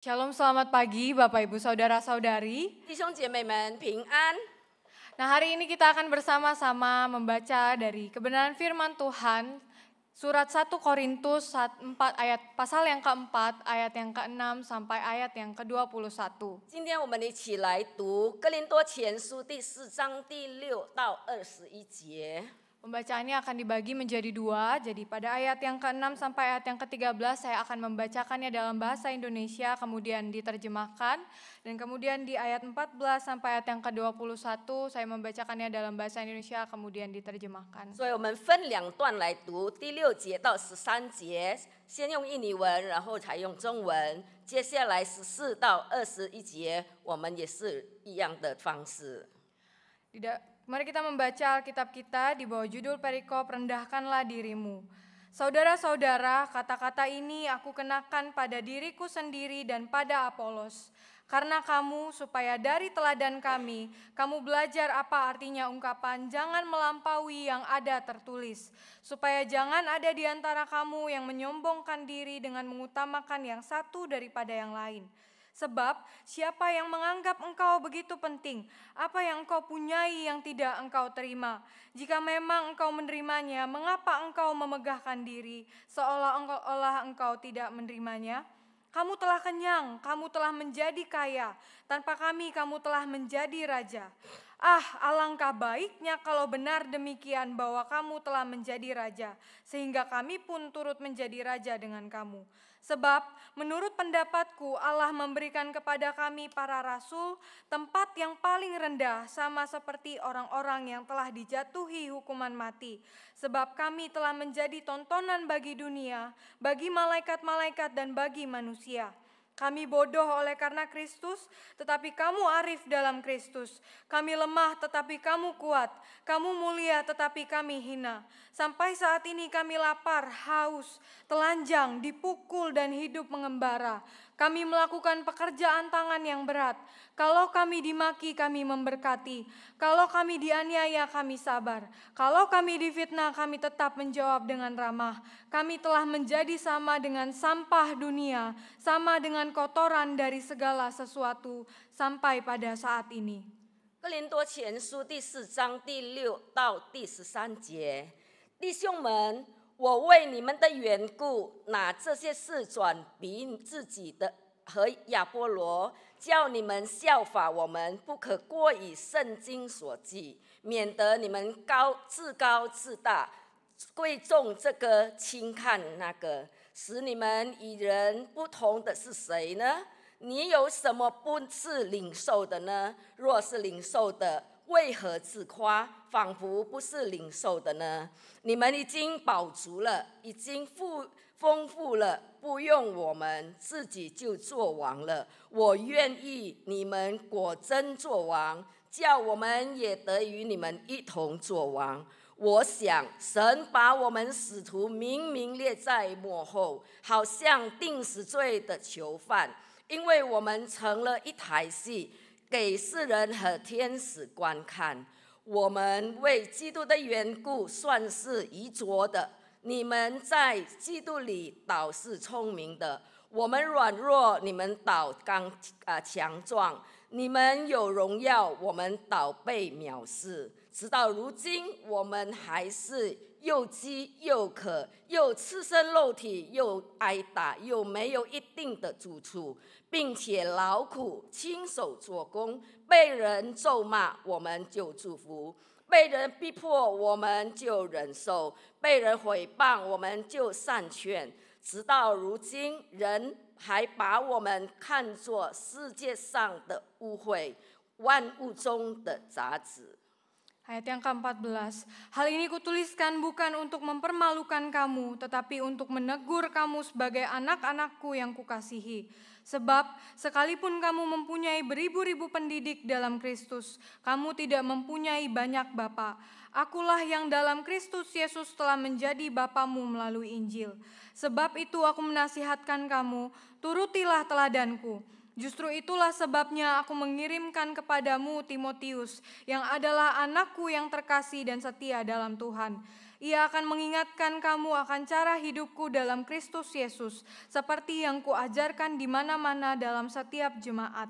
Shalom, selamat pagi Bapak Ibu Saudara-saudari. 弟兄姐妹们平安。 Nah, hari ini kita akan bersama-sama membaca dari kebenaran firman Tuhan, surat 1 Korintus 4 ayat pasal yang keempat, ayat yang ke-6 sampai ayat yang ke-21. 今天我们一起来读哥林多前书第4章第6到21节。 Pembacaannya akan dibagi menjadi dua, jadi pada ayat yang ke-6 sampai ayat yang ke-13 saya akan membacakannya dalam bahasa Indonesia, kemudian diterjemahkan, dan kemudian di ayat 14 sampai ayat yang ke-21 saya membacakannya dalam bahasa Indonesia, kemudian diterjemahkan. 所以我们分两段来读，第6节到13节，先用印尼文，然后才用中文。接下来14到21节，我们也是一样的方式。 Mari kita membaca Alkitab kita di bawah judul perikop rendahkanlah dirimu. Saudara-saudara, kata-kata ini aku kenakan pada diriku sendiri dan pada Apolos. Karena kamu, supaya dari teladan kami, kamu belajar apa artinya ungkapan jangan melampaui yang ada tertulis. Supaya jangan ada di antara kamu yang menyombongkan diri dengan mengutamakan yang satu daripada yang lain. Sebab siapa yang menganggap engkau begitu penting, apa yang engkau punyai yang tidak engkau terima? Jika memang engkau menerimanya, mengapa engkau memegahkan diri seolah-olah engkau tidak menerimanya? Kamu telah kenyang, kamu telah menjadi kaya, tanpa kami kamu telah menjadi raja. Alangkah baiknya kalau benar demikian bahwa kamu telah menjadi raja, sehingga kami pun turut menjadi raja dengan kamu. Sebab menurut pendapatku Allah memberikan kepada kami para rasul tempat yang paling rendah sama seperti orang-orang yang telah dijatuhi hukuman mati. Sebab kami telah menjadi tontonan bagi dunia, bagi malaikat-malaikat dan bagi manusia. Kami bodoh oleh karena Kristus, tetapi kamu arif dalam Kristus. Kami lemah, tetapi kamu kuat. Kamu mulia, tetapi kami hina. Sampai saat ini kami lapar, haus, telanjang, dipukul, dan hidup mengembara. Kami melakukan pekerjaan tangan yang berat. Kalau kami dimaki, kami memberkati. Kalau kami dianiaya, kami sabar. Kalau kami difitnah, kami tetap menjawab dengan ramah. Kami telah menjadi sama dengan sampah dunia, sama dengan kotoran dari segala sesuatu sampai pada saat ini. 哥林多前书第4章第6到第13节，弟兄们，我为你们的缘故，拿这些事转比自己的和亚波罗，叫你们效法我们，不可过以圣经所记，免得你们自高自大，贵重这个轻看那个，使你们与人不同的是谁呢？你有什么不是领受的呢？若是领受的，为何自夸，仿佛不是领受的呢？你们已经饱足了，已经丰富了，不用我们，自己就做王了。我愿意你们果真做王，叫我们也得与你们一同做王。我想神把我们使徒明明列在幕后，好像定死罪的囚犯，因为我们成了一台戏，给世人和天使观看。我们为基督的缘故算是愚拙的，你们在基督里倒是聪明的。我们软弱，你们倒强壮；你们有荣耀，我们倒被藐视。直到如今，我们还是又饥又渴，又赤身肉体，又挨打，又没有一定的住处，并且劳苦，亲手做工，被人咒骂，我们就祝福；被人逼迫，我们就忍受；被人毁谤，我们就善劝。直到如今，人还把我们看作世界上的污秽，万物中的杂质。 Ayat yang ke-14, hal ini kutuliskan bukan untuk mempermalukan kamu, tetapi untuk menegur kamu sebagai anak-anakku yang kukasihi. Sebab sekalipun kamu mempunyai beribu-ribu pendidik dalam Kristus, kamu tidak mempunyai banyak bapa. Akulah yang dalam Kristus Yesus telah menjadi bapamu melalui Injil. Sebab itu aku menasihatkan kamu, turutilah teladanku. Justru itulah sebabnya aku mengirimkan kepadamu Timotius, yang adalah anakku yang terkasih dan setia dalam Tuhan. Ia akan mengingatkan kamu akan cara hidupku dalam Kristus Yesus, seperti yang kuajarkan di mana-mana dalam setiap jemaat.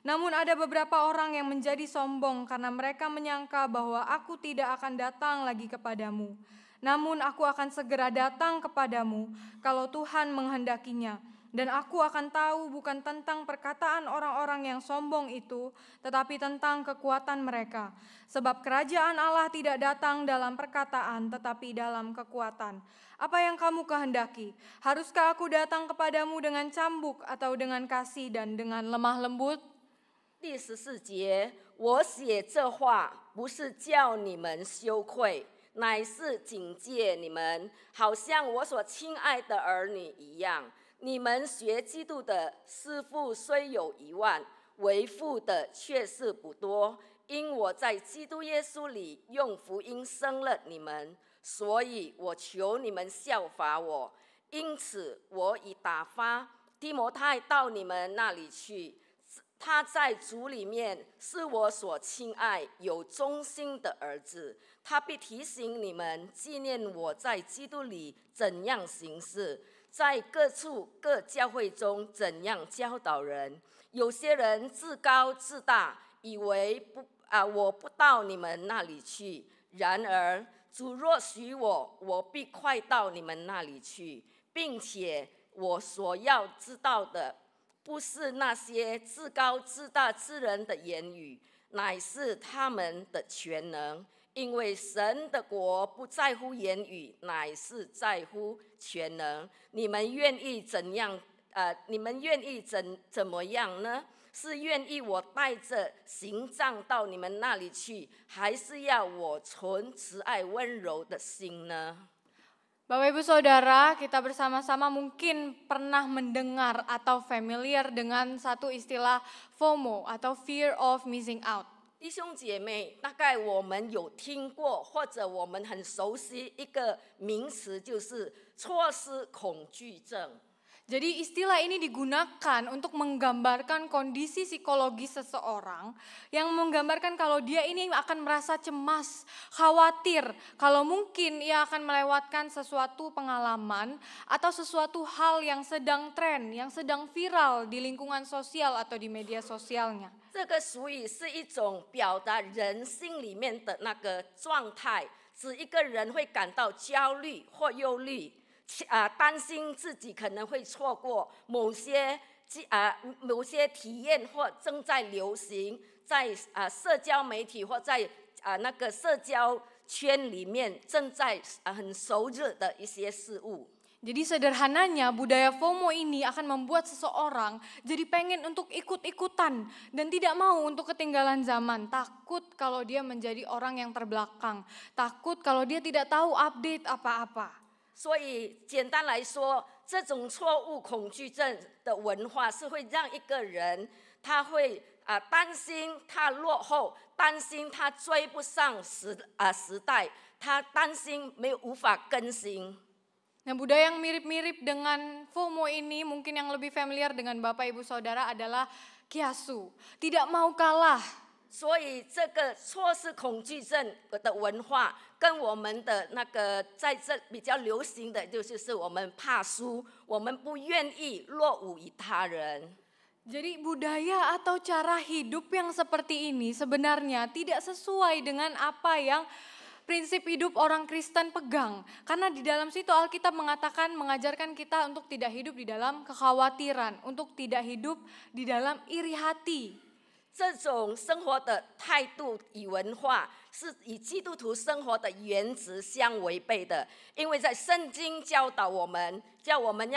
Namun ada beberapa orang yang menjadi sombong karena mereka menyangka bahwa aku tidak akan datang lagi kepadamu. Namun aku akan segera datang kepadamu kalau Tuhan menghendakinya. Dan aku akan tahu bukan tentang perkataan orang-orang yang sombong itu, tetapi tentang kekuatan mereka. Sebab kerajaan Allah tidak datang dalam perkataan, tetapi dalam kekuatan. Apa yang kamu kehendaki? Haruskah aku datang kepadamu dengan cambuk atau dengan kasih dan dengan lemah lembut? 第14节，我写这话不是叫你们羞愧，乃是警戒你们，好像我所亲爱的儿女一样。你们学基督的师傅虽有1万，为父的却是不多，因我在基督耶稣里用福音生了你们，所以我求你们效法我。因此我已打发提摩太到你们那里去，他在主里面是我所亲爱有忠心的儿子，他必提醒你们纪念我在基督里怎样行事，在各处各教会中怎样教导人。有些人自高自大，以为我不到你们那里去。然而主若许我，我必快到你们那里去，并且我所要知道的，不是那些自高自大之人的言语，乃是他们的全能。因为神的国不在乎言语，乃是在乎全能。你们愿意怎样？你们愿意怎么样呢？是愿意我带着行杖到你们那里去，还是要我存慈爱温柔的心呢？ Bapak Ibu Saudara, kita bersama-sama mungkin pernah mendengar atau familiar dengan satu istilah FOMO atau Fear of Missing Out. 弟兄姐妹，大概我们有听过，或者我们很熟悉一个名词，就是错失恐惧症。 Jadi istilah ini digunakan untuk menggambarkan kondisi psikologis seseorang yang menggambarkan kalau dia ini akan merasa cemas, khawatir, kalau mungkin ia akan melewatkan sesuatu pengalaman atau sesuatu hal yang sedang tren, yang sedang viral di lingkungan sosial atau di media sosialnya. 这个俗语是一种表达人心里面的那个状态，指一个人会感到焦虑或忧虑。 担心自己可能会错过某些体验，或正在流行，在社交媒体或在那个社交圈里面正在很熟热的一些事物。 Jadi sederhananya budaya FOMO ini akan membuat seseorang jadi pengen untuk ikut-ikutan dan tidak mau untuk ketinggalan zaman. Takut kalau dia menjadi orang yang terbelakang, takut kalau dia tidak tahu update apa-apa. 所以简单来说，这种错误恐惧症的文化是会让一个人，他会担心他落后，担心他追不上时代，他担心无法更新。 Nah, budaya yang mirip-mirip dengan FOMO ini mungkin yang lebih familiar dengan Bapak Ibu Saudara adalah kiasu, tidak mau kalah. 所以这个错失恐惧症的文化，跟我们的那个在这比较流行的就是我们怕输，我们不愿意落伍于他人。 Jadi budaya atau cara hidup yang seperti ini sebenarnya tidak sesuai dengan apa yang prinsip hidup orang Kristen pegang. Karena di dalam situ Alkitab mengajarkan kita untuk tidak hidup di dalam kekhawatiran, untuk tidak hidup di dalam iri hati. 这种生活的态度与文化是与基督徒生活的原则相违背的，因为在圣经教导我们，叫我们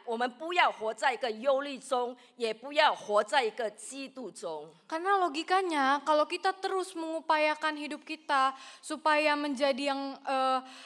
我们不要活在一个忧虑中，也不要活在一个嫉妒中。 Karena logikanya kalau kita terus mengupayakan hidup kita supaya menjadi yang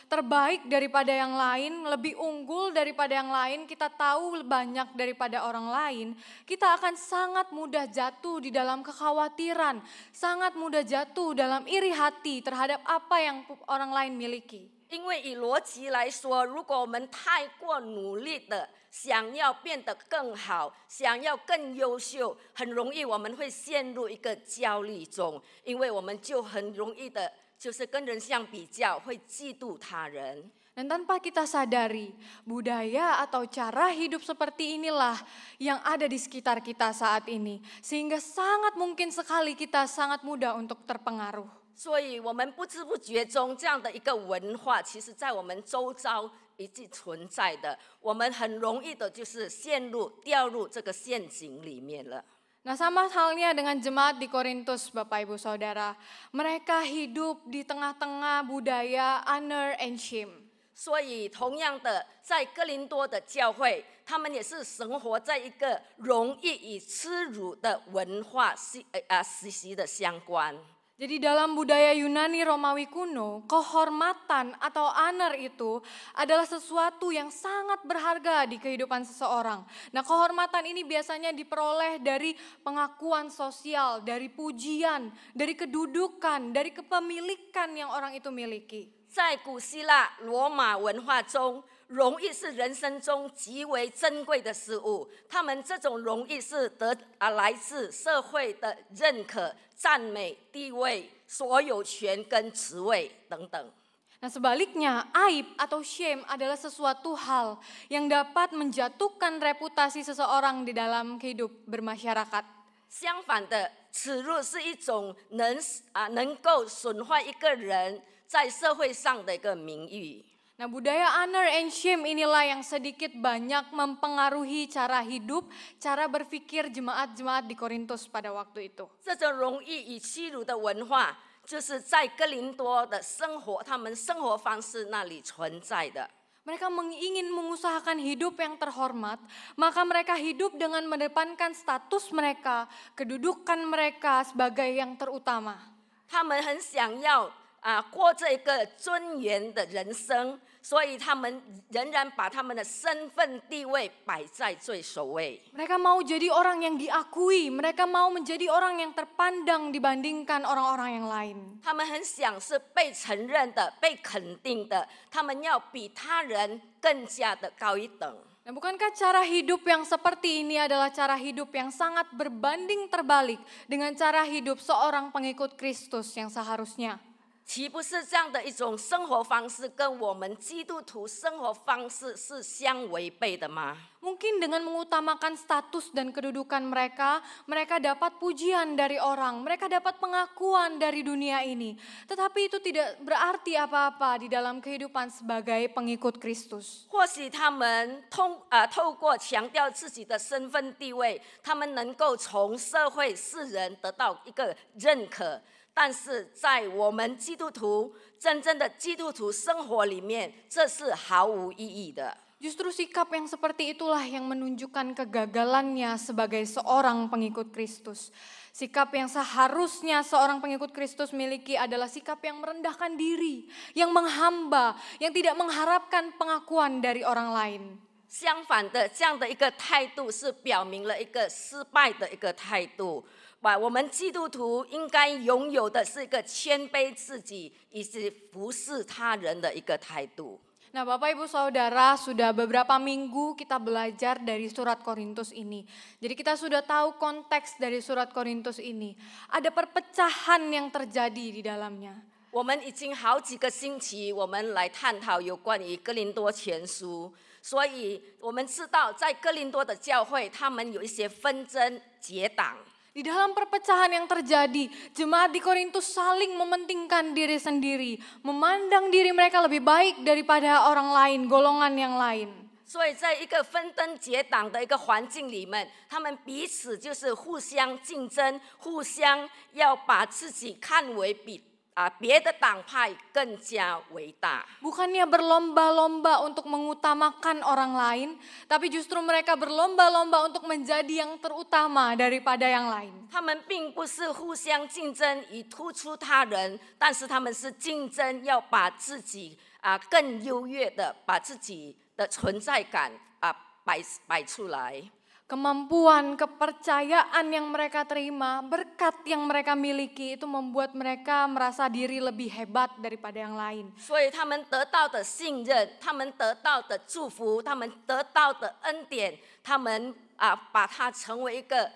terbaik daripada yang lain, lebih unggul daripada yang lain, kita tahu banyak daripada orang lain, kita akan sangat mudah jatuh di dalam kekhawatiran, sangat mudah jatuh dalam iri hati terhadap apa yang orang lain miliki. 因为以逻辑来说，如果我们太过努力的想要变得更好，想要更优秀，很容易我们会陷入一个焦虑中，因为我们就很容易的就是跟人相比较，会嫉妒他人。Dan tanpa kita sadari, budaya atau cara hidup seperti inilah yang ada di sekitar kita saat ini. Sehingga sangat mungkin sekali kita sangat mudah untuk terpengaruh. 所以我们不知不觉中，这样的一个文化，其实在我们周遭一直存在的。我们很容易的就是掉入这个陷阱里面了。Nah, sama halnya dengan jemaat di Korintus, Bapak Ibu Saudara. Mereka hidup di tengah-tengah budaya honor and shame. 所以同样的，在哥林多的教会，他们也是生活在一个容易与耻辱的文化息息的相关。 Jadi dalam budaya Yunani Romawi kuno, kehormatan atau honor itu adalah sesuatu yang sangat berharga di kehidupan seseorang. Nah, kehormatan ini biasanya diperoleh dari pengakuan sosial, dari pujian, dari kedudukan, dari kepemilikan yang orang itu miliki. 在古希腊、罗马文化中，荣誉是人生中极为珍贵的事物。他们这种荣誉是来自社会的认可、赞美、地位、所有权跟职位等等。 Nah, sebaliknya, aib atau shame adalah sesuatu hal yang dapat menjatuhkan reputasi seseorang di dalam kehidup bermasyarakat. 相反的，耻辱是一种能够损坏一个人在社会上的一个名誉。 Nah, budaya honor and shame inilah yang sedikit banyak mempengaruhi cara hidup, cara berpikir jemaat-jemaat di Korintus pada waktu itu. 这种荣誉与屈辱的文化，就是在哥林多的生活，他们生活方式那里存在的。 Mereka ingin mengusahakan hidup yang terhormat, maka mereka hidup dengan mendepankan status mereka, kedudukan mereka sebagai yang terutama. 他们很想要过这个尊严的人生，所以他们仍然把他们的身份地位摆在最首位。 Mereka mau jadi orang yang diakui, mereka mau menjadi orang yang terpandang dibandingkan orang-orang yang lain. 他们很想是被承认的、被肯定的，他们要比他人更加的高一等。 Nah, bukankah cara hidup yang seperti ini adalah cara hidup yang sangat berbanding terbalik dengan cara hidup seorang pengikut Kristus yang seharusnya? 岂不是这样的一种生活方式跟我们基督徒生活方式是相违背的吗？ Mungkin dengan mengutamakan status dan kedudukan mereka, mereka dapat pujian dari orang, mereka dapat pengakuan dari dunia ini. Tetapi itu tidak berarti apa-apa di dalam kehidupan sebagai pengikut Kristus. 或许他们透过强调自己的身份地位，他们能够从社会世人得到一个认可。 但是在我们基督徒真正的基督徒生活里面，这是毫无意义的。 Justru sikap yang seperti itulah yang menunjukkan kegagalannya sebagai seorang pengikut Kristus. Sikap yang seharusnya seorang pengikut Kristus miliki adalah sikap yang merendahkan diri, yang menghamba, yang tidak mengharapkan pengakuan dari orang lain. 相反的，这样的一个态度是表明了一个失败的一个态度。 我们基督徒应该拥有的是一个谦卑自己以及服侍他人的一个态度。 Nah, Bapak Ibu Saudara, sudah beberapa minggu kita belajar dari surat Korintus ini. Jadi kita sudah tahu konteks dari surat Korintus ini. Ada perpecahan yang terjadi di dalamnya. 我们已经好几个星期，我们来探讨有关于哥林多前书，所以我们知道在哥林多的教会，他们有一些纷争结党。 Di dalam perpecahan yang terjadi, jemaat di Korintus saling mementingkan diri sendiri, memandang diri mereka lebih baik daripada orang lain, golongan yang lain. 所以在一个分灯结党的一个环境里面，他们彼此就是互相竞争，互相要把自己看为比别的党派更加伟大。 Bukannya berlomba-lomba untuk mengutamakan orang lain, tapi justru mereka berlomba-lomba untuk menjadi yang terutama daripada yang lain. 他们并不是互相竞争以突出他人，但是他们是竞争要把自己更优越的，把自己的存在感摆出来。Kemampuan, kepercayaan yang mereka terima, berkat yang mereka miliki itu membuat mereka merasa diri lebih hebat daripada yang lain. 所以他们得到的信任，他们得到的祝福，他们得到的恩典，他们把它成为一个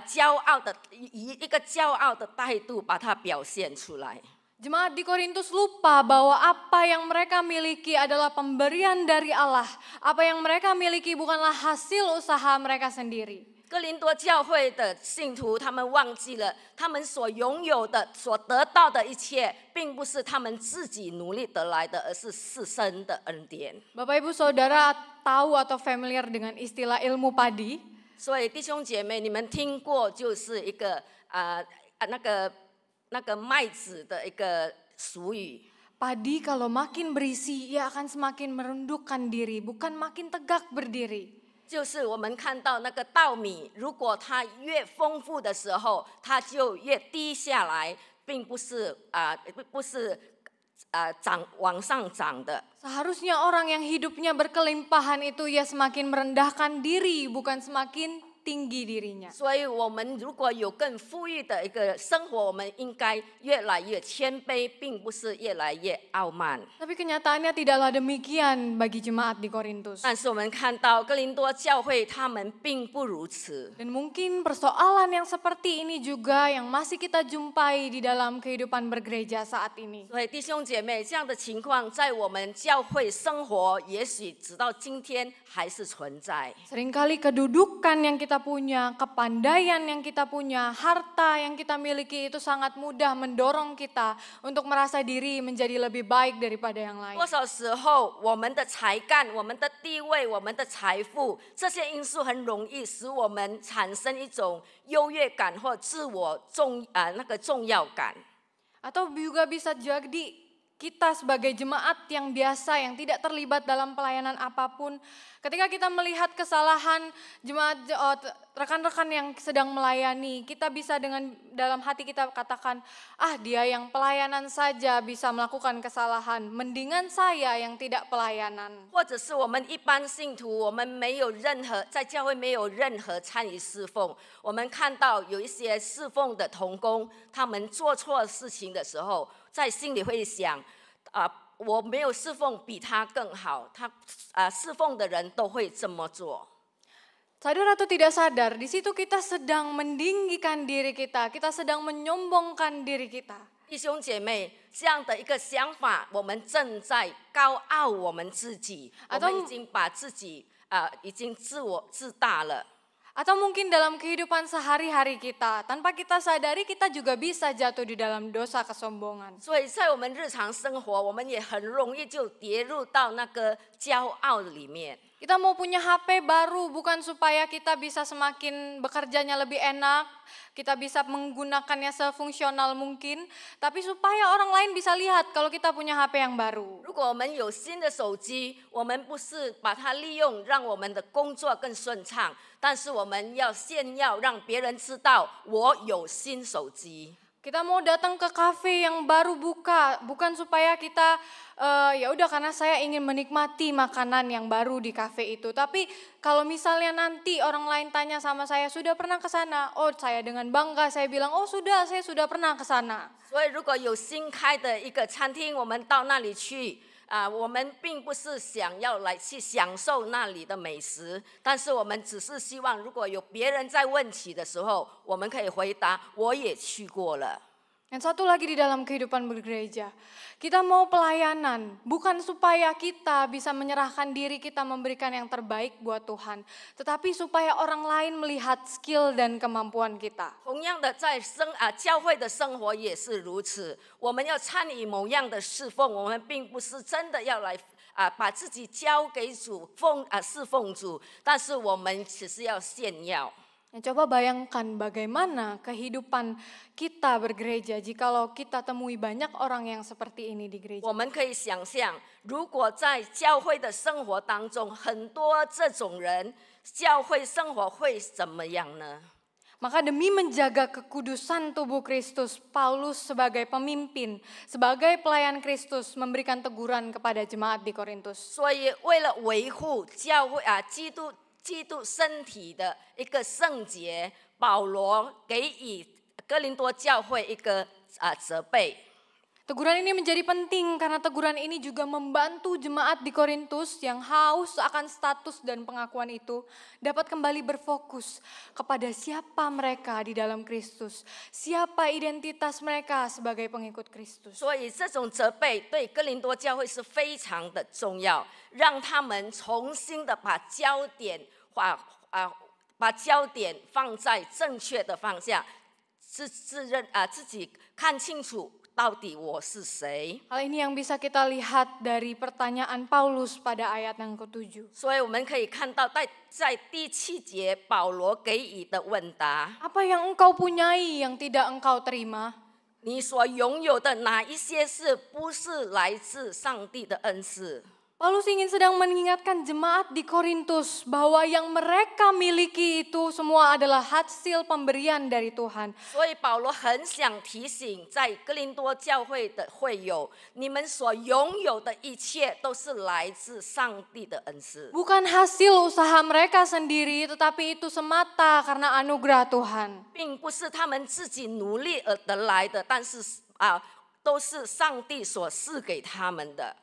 骄傲的以一个骄傲的态度把它表现出来。 Jemaat di Korintus lupa bahwa apa yang mereka miliki adalah pemberian dari Allah. Apa yang mereka miliki bukanlah hasil usaha mereka sendiri. 哥林多教会的信徒，他们忘记了，他们所拥有的、所得到的一切，并不是他们自己努力得来的，而是赐生的恩典。 Bapak Ibu Saudara tahu atau familiar dengan istilah ilmu padi? 所以弟兄姐妹，你们听过就是一个那个麦子的一个俗语。 Padi kalau makin berisi, ia akan semakin merundukkan diri, bukan makin tegak berdiri. 就是我们看到那个稻米，如果它越丰富的时候，它就越低下来，并不是往上涨的。 Seharusnya orang yang hidupnya berkelimpahan itu ia semakin merendahkan diri, bukan semakin tinggi dirinya. 所以我们如果有更富裕的一个生活，我们应该越来越谦卑，并不是越来越傲慢。 Tapi kenyataannya tidaklah demikian bagi jemaat di Korintus. 但是我们看到哥林多教会，他们并不如此。 Dan mungkin persoalan yang seperti ini juga yang masih kita jumpai di dalam kehidupan bergereja saat ini. 所以弟兄姐妹，这样的情况在我们教会生活，也许直到今天还是存在。 Seringkali kedudukan yang kita punya, kepandaian yang kita punya, harta yang kita miliki itu sangat mudah mendorong kita untuk merasa diri menjadi lebih baik daripada yang lain. 多少时候，我们的才干、我们的地位、我们的财富，这些因素很容易使我们产生一种优越感或自我重要感。 Atau juga bisa jadi kita sebagai jemaat yang biasa, yang tidak terlibat dalam pelayanan apapun, ketika kita melihat kesalahan jemaat rekan-rekan yang sedang melayani, kita bisa dengan dalam hati kita katakan, dia yang pelayanan saja bisa melakukan kesalahan, mendingan saya yang tidak pelayanan. 或者是我们一般信徒，我们没有任何在教会没有任何参与侍奉，我们看到有一些侍奉的同工，他们做错事情的时候，在心里会想，我没有侍奉比他更好，侍奉的人都会这么做。 Sadar atau tidak sadar, di situ kita sedang meninggikan diri kita sedang menyombongkan diri kita. 弟兄姐妹，这样的一个想法，我们正在高傲我们自己，我们已经把自己已经自大了。 Atau mungkin dalam kehidupan sehari-hari kita, tanpa kita sadari kita juga bisa jatuh di dalam dosa kesombongan. 所以在我们日常生活，我们也很容易就跌入到那个骄傲里面。 Kita mau punya HP baru bukan supaya kita bisa semakin bekerjanya lebih enak, kita bisa menggunakannya sefungsional mungkin, tapi supaya orang lain bisa lihat kalau kita punya HP yang baru. 如果我们有新的手机，我们不是把它利用让我们的工作更顺畅，但是我们要炫耀，让别人知道我有新手机。 Kita mau datang ke kafe yang baru buka, bukan supaya kita ya udah karena saya ingin menikmati makanan yang baru di kafe itu. Tapi kalau misalnya nanti orang lain tanya sama saya, sudah pernah ke sana? Oh, saya dengan bangga saya bilang, oh sudah, saya sudah pernah ke sana. 所以如果有新开的一个餐厅，我们到那里去。 我们并不是想要来去享受那里的美食，但是我们只是希望，如果有别人在问起的时候，我们可以回答：我也去过了。 Dan satu lagi di dalam kehidupan bergereja, kita mau pelayanan bukan supaya kita bisa menyerahkan diri kita memberikan yang terbaik buat Tuhan, tetapi supaya orang lain melihat skill dan kemampuan kita. 同样的，在教会的生活也是如此。我们要参与某样的侍奉，我们并不是真的要来把自己交给主侍奉主，但是我们只是要炫耀。 Coba bayangkan bagaimana kehidupan kita bergereja jikalau kita temui banyak orang yang seperti ini di gereja. 我们可以想象，如果在教会的生活当中，很多这种人，教会生活会怎么样呢？ Maka demi menjaga kekudusan tubuh Kristus, Paulus sebagai pemimpin, sebagai pelayan Kristus memberikan teguran kepada jemaat di Korintus. 所以，为了维护教会基督身体的一个圣洁，保罗给予哥林多教会一个责备。Teguran ini menjadi penting karena teguran ini juga membantu jemaat di Korintus yang haus akan status dan pengakuan itu dapat kembali berfokus kepada siapa mereka di dalam Kristus, siapa identitas mereka sebagai pengikut Kristus. 所以这种责备对哥林多教会是非常的重要，让他们重新的把焦点放在正确的方向，自己看清楚。到底我是谁？ Hal ini yang bisa kita lihat dari pertanyaan Paulus pada ayat yang ke-7. 所以我们可以看到在第7节保罗给予的问答。 Apa yang engkau punyai yang tidak engkau terima? 你所拥有的哪一些是不是来自上帝的恩赐？ Paulus ingin sedang mengingatkan jemaat di Korintus bahwa yang mereka miliki itu semua adalah hasil pemberian dari Tuhan. 所以保罗很想提醒在哥林多教会的会友，你们所拥有的一切都是来自上帝的恩赐。 Bukan hasil usaha mereka sendiri, tetapi itu semata karena anugerah Tuhan. 并不是他们自己努力而得来的，但是都是上帝所赐给他们的。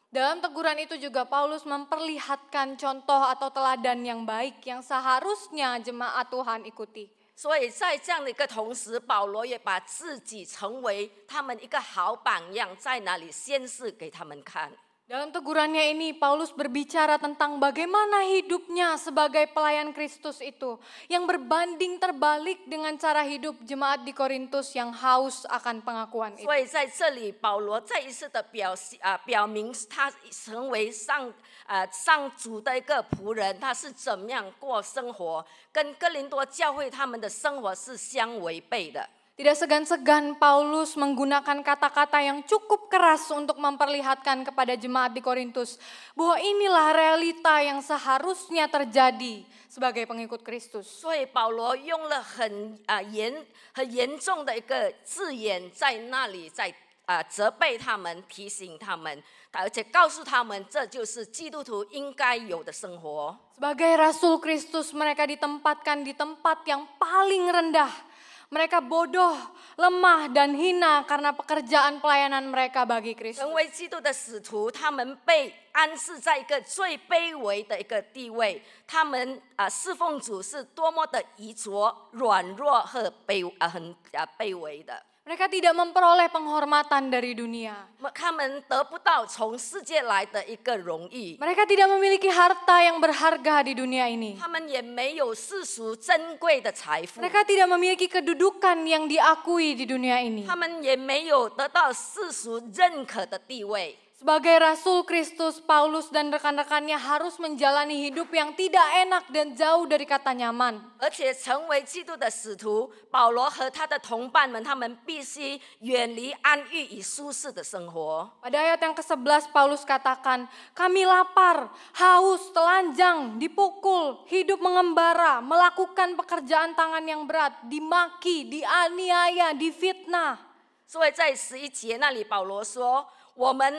Dalam teguran itu juga Paulus memperlihatkan contoh atau teladan yang baik yang seharusnya jemaat Tuhan ikuti. 所以在这样的一个同时，保罗也把自己成为他们一个好榜样，在那里显示给他们看。 Dalam tegurannya ini Paulus berbicara tentang bagaimana hidupnya sebagai pelayan Kristus itu yang berbanding terbalik dengan cara hidup jemaat di Korintus yang haus akan pengakuan itu. 所以在这里，保罗再一次的表明他成为上主的一个仆人，他是怎么样过生活，跟哥林多教会他们的生活是相违背的。 Tidak segan-segan Paulus menggunakan kata-kata yang cukup keras untuk memperlihatkan kepada jemaat di Korintus bahwa inilah realita yang seharusnya terjadi sebagai pengikut Kristus. 所以保罗用了很严重的一个字眼在那里，在责备他们，提醒他们，而且告诉他们这就是基督徒应该有的生活。 Sebagai Rasul Kristus mereka ditempatkan di tempat yang paling rendah. Mereka bodoh, lemah, dan hina karena pekerjaan pelayanan mereka bagi Kristus. 成为基督的使徒，他们被安置在一个最卑微的一个地位，他们侍奉主是多么的愚拙、软弱和很卑微的。 Mereka tidak memperoleh penghormatan dari dunia. 他们得不到从世界来的一个荣誉， Mereka tidak memiliki harta yang berharga di dunia ini. 他们也没有世俗珍贵的财富， Mereka tidak memiliki kedudukan yang diakui di dunia ini. 他们也没有得到世俗认可的地位。 Sebagai Rasul Kristus, Paulus dan rekan-rekannya harus menjalani hidup yang tidak enak dan jauh dari kata nyaman. 而且成为基督的使徒，保罗和他的同伴们，他们必须远离安逸与舒适的生活。 Pada ayat yang ke-11 Paulus katakan, kami lapar, haus, telanjang, dipukul, hidup mengembara, melakukan pekerjaan tangan yang berat, dimaki, dianiaya, difitnah. 所以在11节那里，保罗说。 我们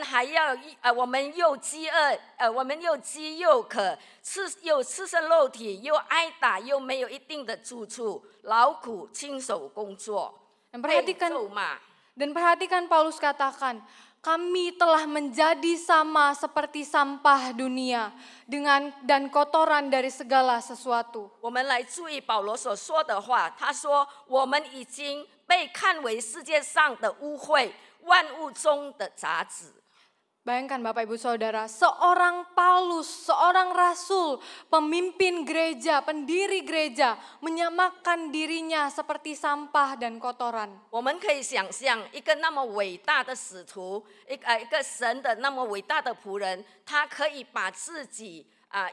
又饥饿，我们又饥又渴，又赤身肉体，又挨打，又没有一定的住处，劳苦亲手工作，被咒骂。 Dan perhatikan Paulus katakan, kami telah menjadi sama seperti sampah dunia dan kotoran dari segala sesuatu. 我们来注意保罗所说的话，他说我们已经被看为世界上的污秽。 万物中的杂质。 Bayangkan Bapak Ibu Saudara, seorang Paulus, seorang rasul, pemimpin gereja, pendiri gereja, menyamakan dirinya seperti sampah dan kotoran. 我们可以想象，一个那么伟大的使徒，一个神的那么伟大的仆人，他可以把自己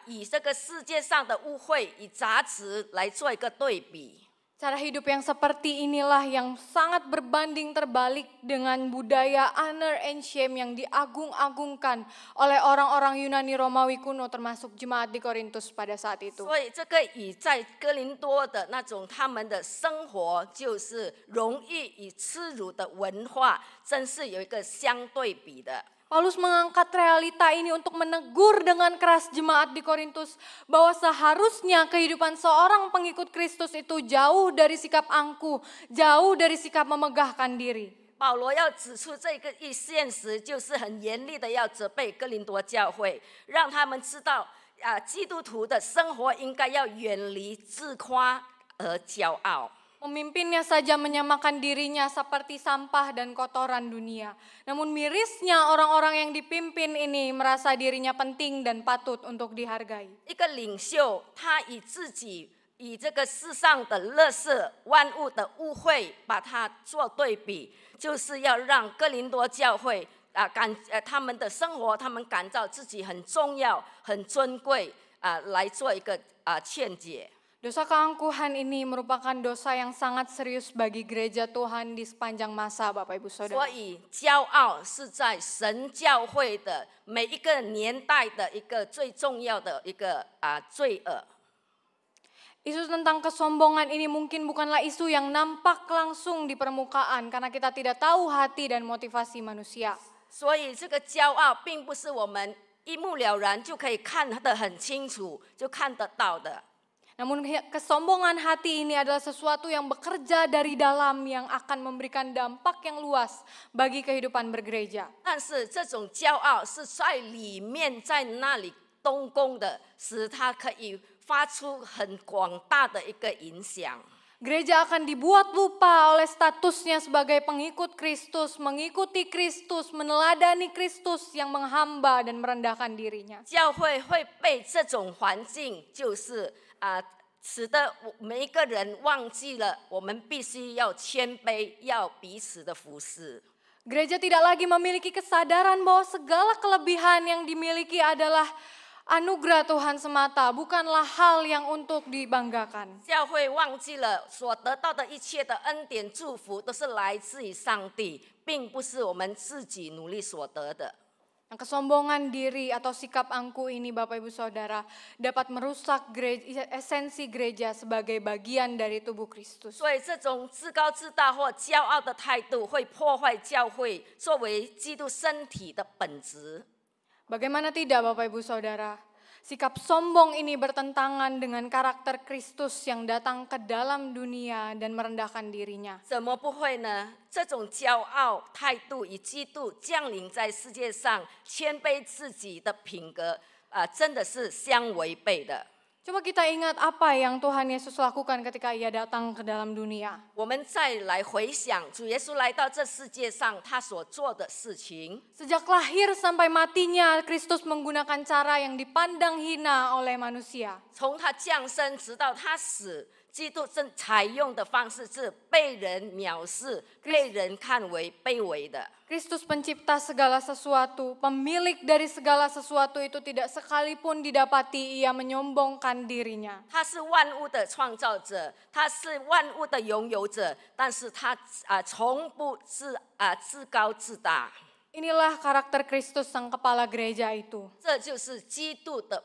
以这个世界上的污秽、以杂质来做一个对比。 Cara hidup yang seperti inilah yang sangat berbanding terbalik dengan budaya honor and shame yang diagung-agungkan oleh orang-orang Yunani Romawi kuno termasuk jemaat di Korintus pada saat itu. 所以这个与在哥林多的那种他们的生活就是荣誉与耻辱的文化，真是有一个相对比的。Paulus mengangkat realita ini untuk menegur dengan keras jemaat di Korintus bahwa seharusnya kehidupan seorang pengikut Kristus itu jauh dari sikap angkuh, jauh dari sikap memegahkan diri. 保罗要指出这个现实，就是很严厉的要责备哥林多教会，让他们知道基督徒的生活应该要远离自夸而骄傲。 Pemimpinnya saja menyamakan dirinya seperti sampah dan kotoran dunia. Namun mirisnya orang-orang yang dipimpin ini merasa dirinya penting dan patut untuk dihargai. 一个领袖，他以这个世上的垃圾、万物的污秽，把它做对比，就是要让哥林多教会他们的生活，他们感到自己很重要、很尊贵来做一个劝解。 Dosa keangkuhan ini merupakan dosa yang sangat serius bagi gereja Tuhan di sepanjang masa, Bapak Ibu Saudara. 所以，骄傲是在神教会的每一个年代的一个最重要的一个罪恶。 Isu tentang kesombongan ini mungkin bukanlah isu yang nampak langsung di permukaan karena kita tidak tahu hati dan motivasi manusia. 所以，这个骄傲并不是我们一目了然就可以看得很清楚、就看得到的。 Namun kesombongan hati ini adalah sesuatu yang bekerja dari dalam yang akan memberikan dampak yang luas bagi kehidupan bergereja. 但是这种骄傲是在里面，在那里动工的，使它可以发出很广大的一个影响。 Gereja akan dibuat lupa oleh statusnya sebagai pengikut Kristus, mengikuti Kristus, meneladani Kristus yang menghamba dan merendahkan dirinya. 教会会被这种环境，就是使得每一个人忘记了，我们必须要谦卑，要彼此的服侍。 Gereja tidak lagi memiliki kesadaran bahwa segala kelebihan yang dimiliki adalah anugerah Tuhan semata, bukanlah hal yang untuk dibanggakan. 教会忘记了所得到的一切的恩典祝福都是来自于上帝，并不是我们自己努力所得的。 Kesombongan diri atau sikap angkuh ini, Bapak Ibu Saudara, dapat merusak esensi gereja sebagai bagian dari tubuh Kristus. 所以这种自高自大或骄傲的态度，会破坏教会作为基督身体的本质。 Bagaimana tidak, Bapak Ibu Saudara? Sikap sombong ini bertentangan dengan karakter Kristus yang datang ke dalam dunia dan merendahkan dirinya. 怎么不会呢？这种骄傲态度与基督降临在世界上、谦卑自己的品格真的是相违背的。 Coba kita ingat apa yang Tuhan Yesus lakukan ketika Ia datang ke dalam dunia. 我们再来回想主耶稣来到这世界上，他所做的事情。 Sejak lahir sampai matinya, Kristus menggunakan cara yang dipandang hina oleh manusia. 从他降生直到他死，基督正采用的方式是被人藐视、被人看为卑微的。 Kristus pencipta segala sesuatu, pemilik dari segala sesuatu itu tidak sekalipun didapati Ia menyombongkan dirinya. 他是万物的创造者，他是万物的拥有者，但是他从不自高自大。 Inilah karakter Kristus sang kepala gereja itu. 这就是基督的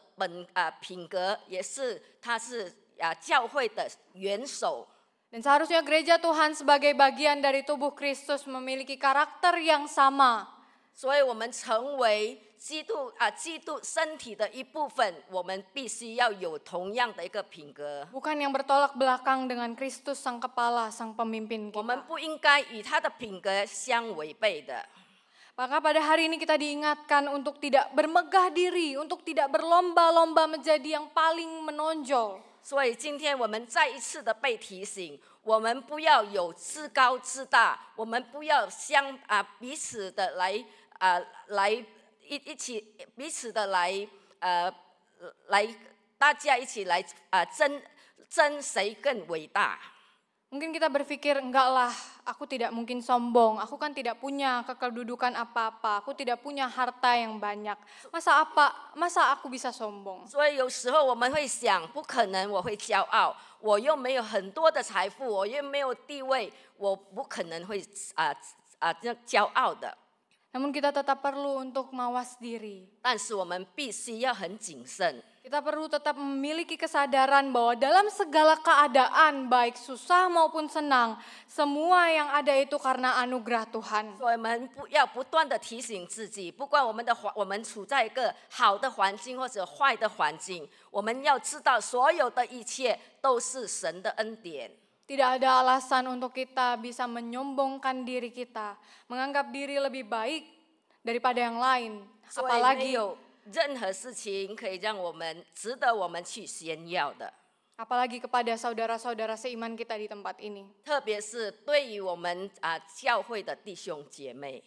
品格，也是他是教会的元首。 Dan seharusnya gereja Tuhan sebagai bagian dari tubuh Kristus memiliki karakter yang sama. 所以我们成为基督身体的一部分，我们必须要有同样的一个品格。 Bukan yang bertolak belakang dengan Kristus sang kepala, sang pemimpin 我们 kita. 不应该与他的品格相违背的。 Maka pada hari ini kita diingatkan untuk tidak bermegah diri, untuk tidak berlomba-lomba menjadi yang paling menonjol. 所以今天我们再一次的被提醒，我们不要有自高自大，我们不要彼此的来一起彼此的来大家一起来争谁更伟大。 Mungkin kita berpikir, enggak lah, aku tidak mungkin sombong, aku kan tidak punya kedudukan apa-apa, aku tidak punya harta yang banyak. Masa aku bisa sombong? 所以有时候我们会想，不可能我会骄傲，我又没有很多的财富，我又没有地位，我不可能会骄傲的。 Namun kita tetap perlu untuk mawas diri. 但是我们必须要很谨慎。Kita perlu tetap memiliki kesadaran bahwa dalam segala keadaan, baik susah maupun senang, semua yang ada itu karena anugerah Tuhan. 所以我们要不断的提醒自己，不管我们处在一个好的环境或者坏的环境，我们要知道所有的一切都是神的恩典。 Tidak ada alasan untuk kita bisa menyombongkan diri kita, menganggap diri lebih baik daripada yang lain. 所以没 Apalagi 有任何事情可以让我们值得我们去炫耀的， apalagi kepada saudara-saudara seiman kita di tempat ini. 特别是对于我们教会的弟兄姐妹。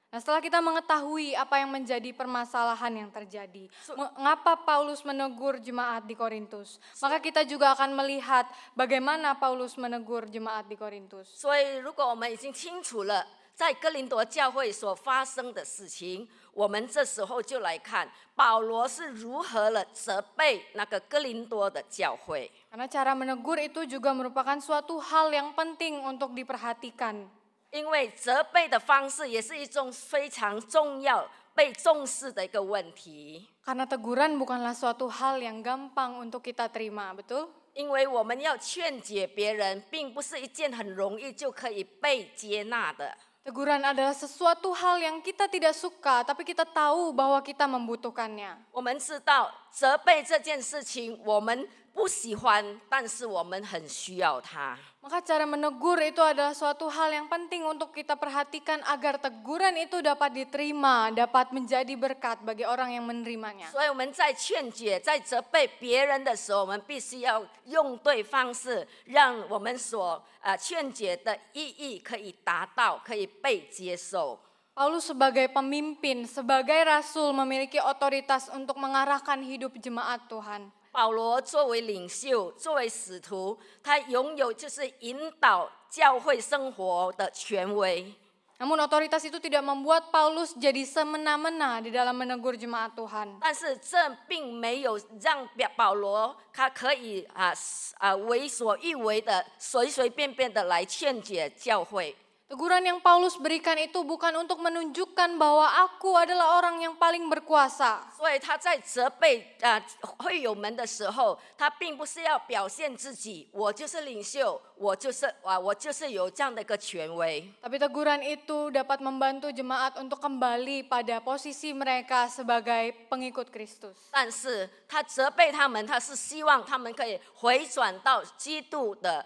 Nah, setelah kita mengetahui apa yang menjadi permasalahan yang terjadi, mengapa Paulus menegur jemaat di Korintus, maka kita juga akan melihat bagaimana Paulus menegur jemaat di Korintus. 所以，如果我们已经清楚了在哥林多教会所发生的事情，我们这时候就来看保罗是如何了责备那个哥林多的教会。 Karena cara menegur itu juga merupakan suatu hal yang penting untuk diperhatikan. 因为责备的方式也是一种非常重要、被重视的一个问题。 Karena teguran bukanlah suatu hal yang gampang untuk kita terima, betul? 因为我们要劝解别人，并不是一件很容易就可以被接纳的。 Teguran adalah sesuatu hal yang kita tidak suka, tapi kita tahu bahwa kita membutuhkannya. 我们知道责备这件事情，我们不喜欢，但是我们很需要它。 Maka cara menegur itu adalah suatu hal yang penting untuk kita perhatikan agar teguran itu dapat diterima, dapat menjadi berkat bagi orang yang menerimanya. 所以我们在劝解、在责备别人的时候，我们必须要用对方式，让我们所劝解的意义可以达到，可以被接受。 Paulus sebagai pemimpin, sebagai rasul memiliki otoritas untuk mengarahkan hidup jemaat Tuhan. 保罗作为领袖，作为使徒，他拥有就是引导教会生活的权威。 Namun otoritas itu tidak membuat Paulus jadi semena-mena di dalam menegur jemaat Tuhan. 但是这并没有让保罗他可以为所欲为的随随便便的来劝解教会。 Teguran yang Paulus berikan itu bukan untuk menunjukkan bahwa aku adalah orang yang paling berkuasa. 所以他在责备会友们的时候，他并不是要表现自己，我就是领袖，我就是有这样的一个权威。 Tapi teguran itu dapat membantu jemaat untuk kembali pada posisi mereka sebagai pengikut Kristus. 但是他责备他们，他是希望他们可以回转到基督的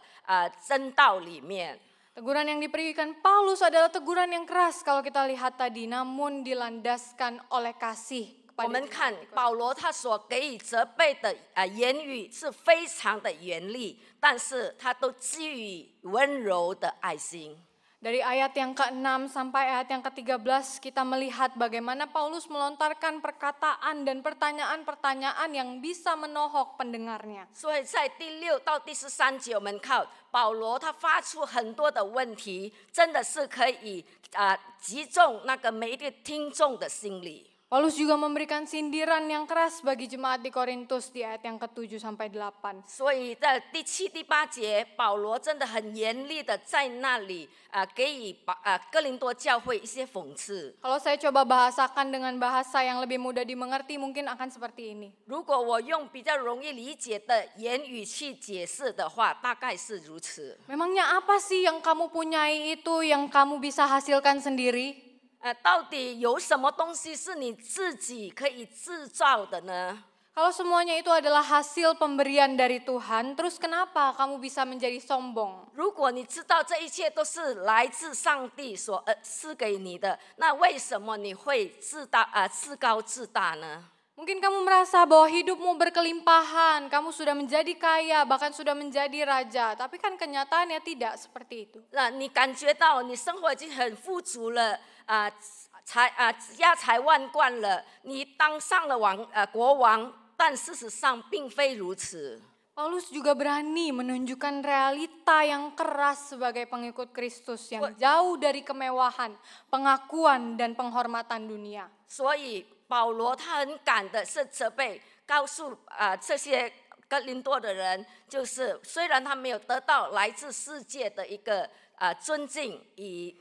真道里面。 Teguran yang diberikan Paulus adalah teguran yang keras kalau kita lihat tadi, namun dilandaskan oleh kasih 我 kepada 们看 jemaat. 保罗他所给予责备的言语是非常的严厉，但是他都基于温柔的爱心。 Dari ayat yang ke-6 sampai ayat yang ke-13 kita melihat bagaimana Paulus melontarkan perkataan dan pertanyaan-pertanyaan yang bisa menohok pendengarnya. 所以在第6到第13节，我们看保罗他发出很多的问题，真的是可以击中那个每一个听众的心里。 Paulus juga memberikan sindiran yang keras bagi jemaat di Korintus di ayat yang ke-7 sampai 8. 所以在第7、第8节，保罗真的很严厉的在那里给予哥林多教会一些讽刺。 Kalau saya coba bahasakan dengan bahasa yang lebih mudah dimengerti mungkin akan seperti ini. 如果我用比较容易理解的言语去解释的话，大概是如此。 Memangnya apa sih yang kamu punyai itu yang kamu bisa hasilkan sendiri? 到底有什么东西是你自己可以制造的呢？ Kalau semuanya itu adalah hasil pemberian dari Tuhan, terus kenapa kamu bisa menjadi sombong? 如果你知道这一切都是来自上帝所赐给你的，那为什么你会自高自大呢？ Mungkin kamu merasa bahwa hidupmu berkelimpahan, kamu sudah menjadi kaya, bahkan sudah menjadi raja. Tapi kan kenyataannya tidak seperti itu. 那你感觉到你生活已经很富足了，家财万贯了，你当上了国王，但事实上并非如此。 Paulus juga berani menunjukkan realita yang keras sebagai pengikut Kristus yang jauh dari kemewahan, pengakuan, dan penghormatan dunia. 所以保罗他很敢的是责备，告诉这些哥林多的人，就是虽然他没有得到来自世界的一个尊敬与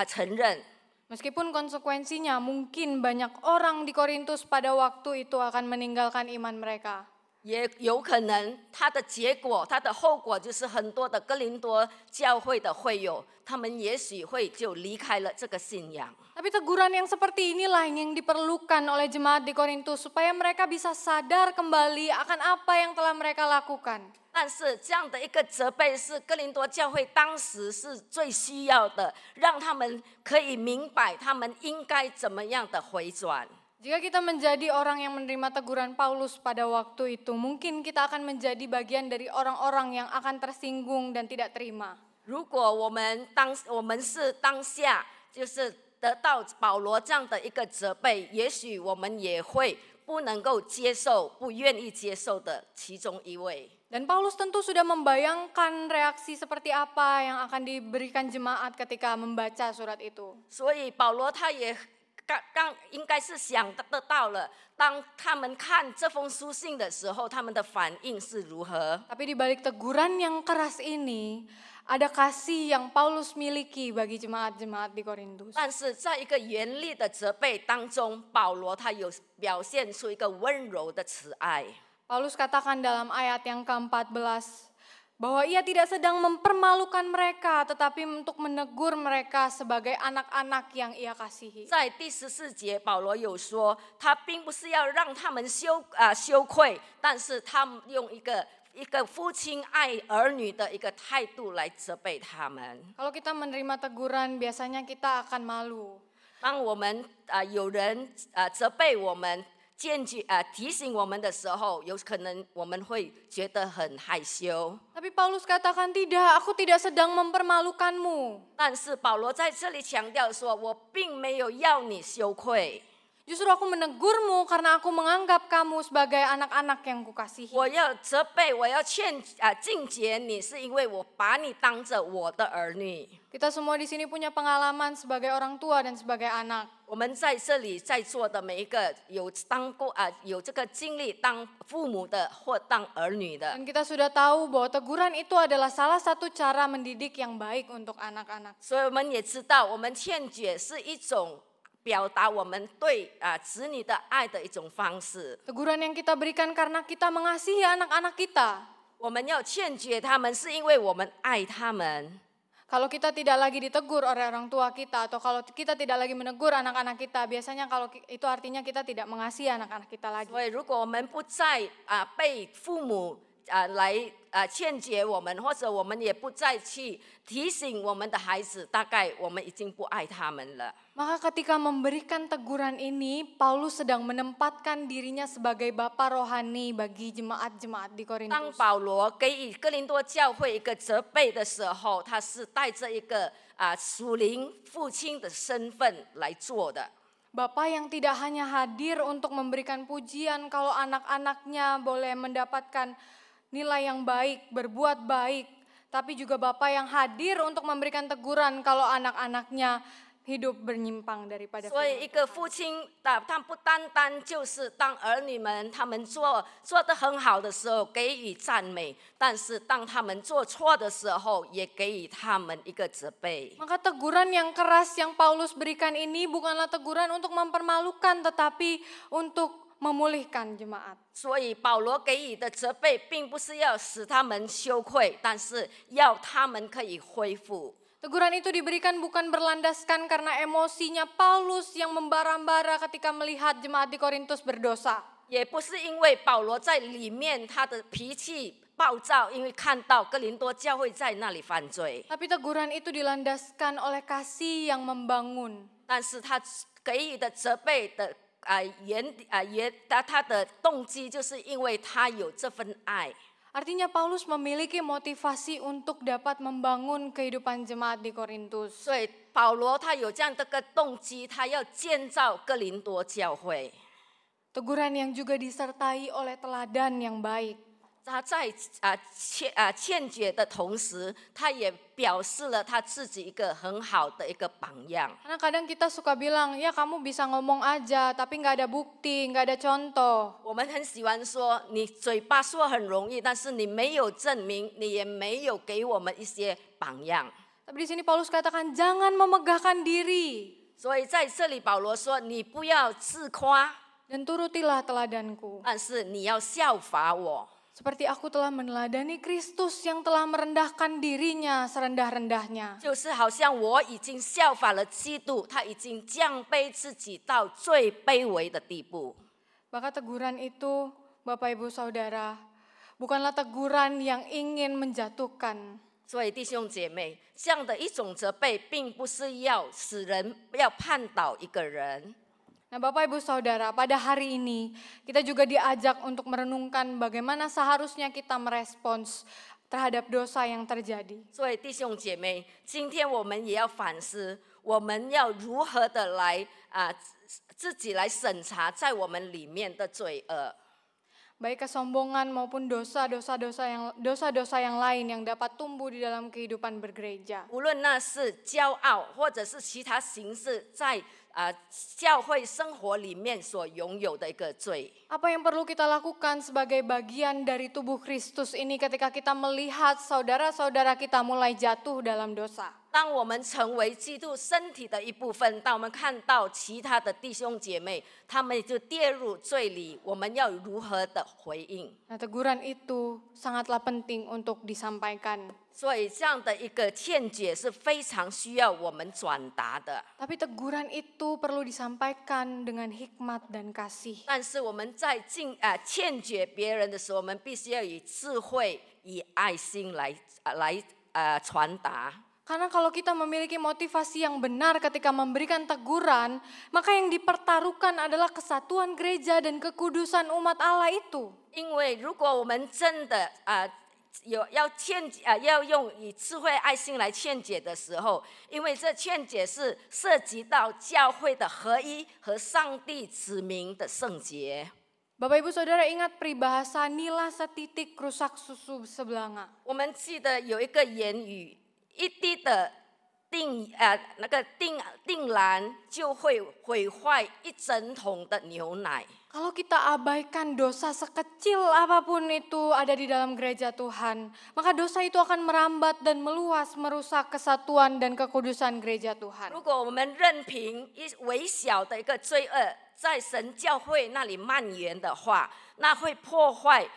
承认。Meskipun konsekuensinya mungkin banyak orang di Korintus pada waktu itu akan meninggalkan iman mereka. 也有可能它的结果，它的后果就是很多的哥林多教会的会友，他们也许会就离开了这个信仰。 Tapi teguran yang seperti inilah yang diperlukan oleh jemaat di Korintus supaya mereka bisa sadar kembali akan apa yang telah mereka lakukan. 但是这样的一个责备是哥林多教会当时是最需要的，让他们可以明白他们应该怎么样的回转。 Jika kita menjadi orang yang menerima teguran Paulus pada waktu itu, mungkin kita akan menjadi bagian dari orang-orang yang akan tersinggung dan tidak terima. 如果我们是当下就是得到保罗这样的一个责备，也许我们也会不能够接受、不愿意接受的其中一位。 Dan Paulus tentu sudah membayangkan reaksi seperti apa yang akan diberikan jemaat ketika membaca surat itu. 所以保罗他也刚应该是想得到了，当他们看这封书信的时候，他们的反应是如何。 Tapi di balik teguran yang keras ini, ada kasih yang Paulus miliki bagi jemaat-jemaat di Korintus. 但是在一个严厉的责备当中，保罗他有表现出一个温柔的慈爱。 Paulus katakan dalam ayat yang ke-14 bahwa ia tidak sedang mempermalukan mereka, tetapi untuk menegur mereka sebagai anak-anak yang ia kasihi. 在第14节，保罗有说，他并不是要让他们羞愧，但是他们用一个父亲爱儿女的一个态度来责备他们。 Kalau kita menerima teguran, biasanya kita akan malu. 当我们有人责备我们、提醒我们的时候，有可能我们会觉得很害羞。 Tapi Paulus katakan tidak, aku tidak sedang mempermalukanmu. 但是保罗在这里强调说，我并没有要你羞愧。 Justru aku menegurmu karena aku menganggap kamu sebagai anak-anak yang kukasihi. 我要责备，我要禁戒你，是因为我把你当着我的儿女。 Kita semua di sini punya pengalaman sebagai orang tua dan sebagai anak. 我们在这里在座的每一个有这个经历当父母的或当儿女的， Dan kita sudah tahu bahwa teguran itu adalah salah satu cara mendidik yang baik untuk anak-anak. 所以我们也知道，我们劝解是一种表达我们对子女的爱的一种方式。 Teguran yang kita berikan karena kita mengasihi anak-anak kita. 我们要劝解他们，是因为我们爱他们。 Kalau kita tidak lagi ditegur oleh orang tua kita atau kalau kita tidak lagi menegur anak-anak kita, biasanya kalau itu artinya kita tidak mengasihi anak-anak kita lagi. 所以，如果我们不再被父母来劝解我们，或者我们也不再去提醒我们的孩子，大概我们已经不爱他们了。 Maka ketika memberikan teguran ini, Paulus sedang menempatkan dirinya sebagai bapa rohani bagi jemaat-jemaat di 当 Korintus. 保罗给予哥林多教会一个责备的时候，他是带着一个属灵父亲的身份来做的。 Bapa yang tidak hanya hadir untuk memberikan pujian kalau anak-anaknya boleh mendapatkan nilai yang baik, berbuat baik, tapi juga Bapa yang hadir untuk memberikan teguran kalau anak-anaknya hidup menyimpang daripada 所以，一个父亲他不单单就是当儿女们他们做得很好的时候给予赞美，但是当他们做错的时候，也给予他们一个责备。 Maka teguran yang keras yang Paulus berikan ini bukanlah teguran untuk mempermalukan, tetapi untuk memulihkan jemaat. 所以保罗给予的责备，并不是要使他们羞愧，但是要他们可以恢复。 Teguran itu diberikan bukan berlandaskan karena emosinya Paulus yang membara-bara ketika melihat jemaat di Korintus berdosa. 也不是因为保罗在里面他的脾气暴躁，因为看到哥林多教会在那里犯罪， Tapi teguran itu dilandaskan oleh kasih yang membangun. 但是他给予的责备的他的动机，就是因为他有这份爱。 Artinya Paulus memiliki motivasi untuk dapat membangun kehidupan jemaat di Korintus. 所以保罗他有这样的个动机，他要建造哥林多教会。 Teguran yang juga disertai oleh teladan yang baik. 他在劝解的同时，他也表示了他自己一个很好的一个榜样。 Karena kadang kita suka bilang, ya kamu bisa ngomong aja, tapi nggak ada bukti, nggak ada contoh. 我们很喜欢说，你嘴巴说很容易，但是你没有证明，你也没有给我们一些榜样。 Tapi di sini Paulus katakan, jangan memegahkan diri. 所以在这里保罗说，你不要自夸， Dan turutilah teladanku, 但是你要效法我。 seperti aku telah meneladani Kristus yang telah merendahkan dirinya serendah-rendahnya. 就是好像我已经效法了基督，他已经降卑自己到最卑微的地步。 Maka teguran itu, Bapak Ibu Saudara, bukanlah teguran yang ingin menjatuhkan. 所以弟兄姐妹，这样的一种责备，并不是要使人要绊倒一个人。 Nah Bapak Ibu Saudara, pada hari ini kita juga diajak untuk merenungkan bagaimana seharusnya kita merespons terhadap dosa yang terjadi. 所以弟兄姐妹，今天我们也要反思，我们要如何的来自己来审查在我们里面的罪恶。 Baik kesombongan maupun dosa-dosa yang lain yang dapat tumbuh di dalam kehidupan bergereja. 无论那是骄傲，或者是其他形式在教会生活里面所拥有的一个罪。 Apa yang perlu kita lakukan sebagai bagian dari tubuh Kristus ini ketika kita melihat saudara-saudara kita mulai jatuh dalam dosa? 当我们成为基督身体的一部分，当我们看到其他的弟兄姐妹，他们就跌入罪里，我们要如何的回应？ Nah, teguran itu sangatlah penting untuk disampaikan. 所以这样的一个劝解是非常需要我们转达的。 Tapi teguran itu perlu disampaikan dengan hikmat dan kasih. 但是我们在劝解别人的时候，我们必须要以智慧、以爱心来传达。 Karena kalau kita memiliki motivasi yang benar ketika memberikan teguran, maka yang dipertaruhkan adalah kesatuan gereja dan kekudusan umat Allah itu. 因为如果我们真的要用以智慧爱心来劝解的时候，因为这劝解是涉及到教会的合一和上帝子民的圣洁。 Bapak Ibu Saudara ingat peribahasa nila setitik rusak susu sebelanga. 我们记得有一个言语，一滴的定蓝就会毁坏一整桶的牛奶。 Kalau kita abaikan dosa sekecil apapun itu ada di dalam gereja Tuhan, maka dosa itu akan merambat dan meluas merusak kesatuan dan kekudusan gereja Tuhan. 如果我们任凭微小的一个罪恶在神教会那里蔓延的话，那会破坏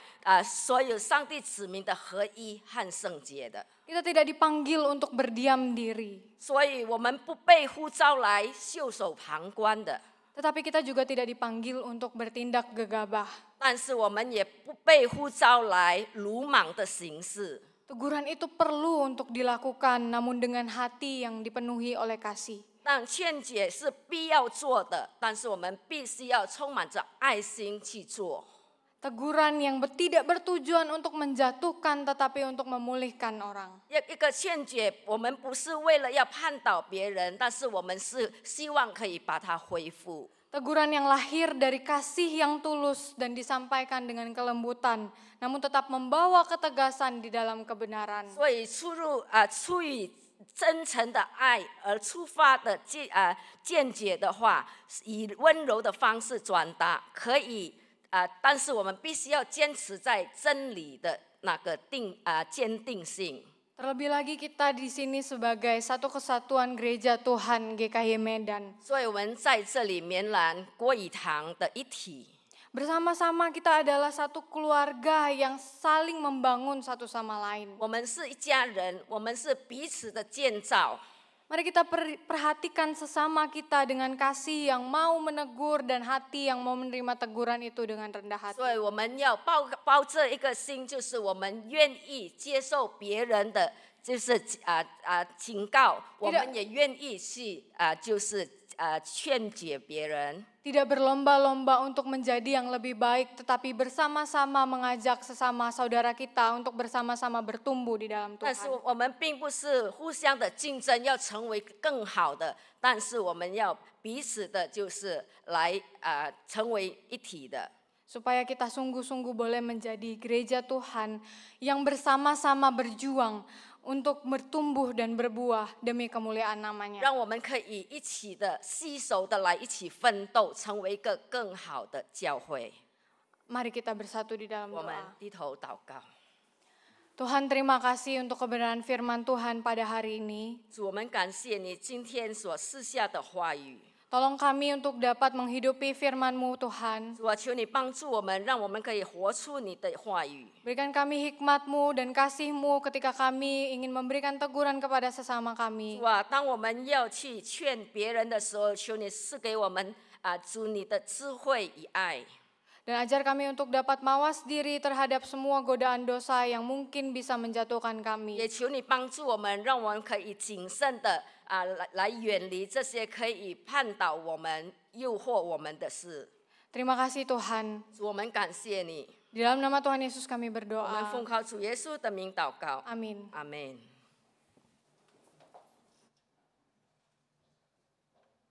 所有上帝子民的合一和圣洁的。 Kita tidak dipanggil untuk berdiam diri. 所以我们不被呼召来袖手旁观的。 Tetapi kita juga tidak dipanggil untuk bertindak gegabah. 但是我们也不被呼召来鲁莽的行事。 Teguran itu perlu untuk dilakukan, namun dengan hati yang dipenuhi oleh kasih. 但劝解是必要做的，但是我们必须要充满着爱心去做。 Teguran yang tidak bertujuan untuk menjatuhkan, tetapi untuk memulihkan orang. 一个劝解，我们不是为了要绊倒别人，但是我们是希望可以把它恢复。 Teguran yang lahir dari kasih yang tulus dan disampaikan dengan kelembutan, namun tetap membawa ketegasan di dalam kebenaran. 所以出于真诚的爱而出发的见解的话，以温柔的方式转达，可以但是我们必须要坚持在真理的那个坚定性。 Terlebih lagi kita di sini sebagai satu kesatuan gereja Tuhan GKY Medan. 所以我们在这里绵兰国语堂的一体。 Bersama-sama kita adalah satu keluarga yang saling membangun satu sama lain. 我们是一家人，我们是彼此的建造。 Mari kita perhatikan sesama kita dengan kasih yang mau menegur dan hati yang mau menerima teguran itu dengan rendah hati. 所以我们要抱着一个心，就是我们愿意接受别人的，就是警告，我们也愿意去就是劝解别人。 Tidak berlomba-lomba untuk menjadi yang lebih baik, tetapi bersama-sama mengajak sesama saudara kita untuk bersama-sama bertumbuh di dalam 但是 Tuhan. 我们并不是互相的竞争，要成为更好的，但是我们要彼此的，就是来成为一体的。 Supaya kita sungguh-sungguh boleh menjadi gereja Tuhan yang bersama-sama berjuang untuk bertumbuh dan berbuah demi kemuliaan namanya. 让我们可以一起的携手的来一起奋斗，成为一个更好的教会。 Mari kita bersatu di dalam 我们 doa. 低头祷告。Tuhan, terima kasih untuk kebenaran firman Tuhan pada hari ini. 主，我们感谢你今天所赐下的话语。 Tolong kami untuk dapat menghidupi firman-Mu Tuhan. 主啊，求你帮助我们，让我们可以活出你的话语。 Berikan kami hikmat-Mu dan kasih-Mu ketika kami ingin memberikan teguran kepada sesama kami. 主啊，当我们要去劝别人的时候，求你赐给我们主你的智慧与爱。 Dan ajar kami untuk dapat mawas diri terhadap semua godaan dosa yang mungkin bisa menjatuhkan kami. 也求你帮助我们，让我们可以谨慎的来远离这些可以绊倒我们、诱惑我们的事。 Terima kasih Tuhan. 主，我们感谢你， Di dalam nama Tuhan Yesus kami 我们 berdoa. 奉靠主耶稣的名祷告， Amin. 阿门。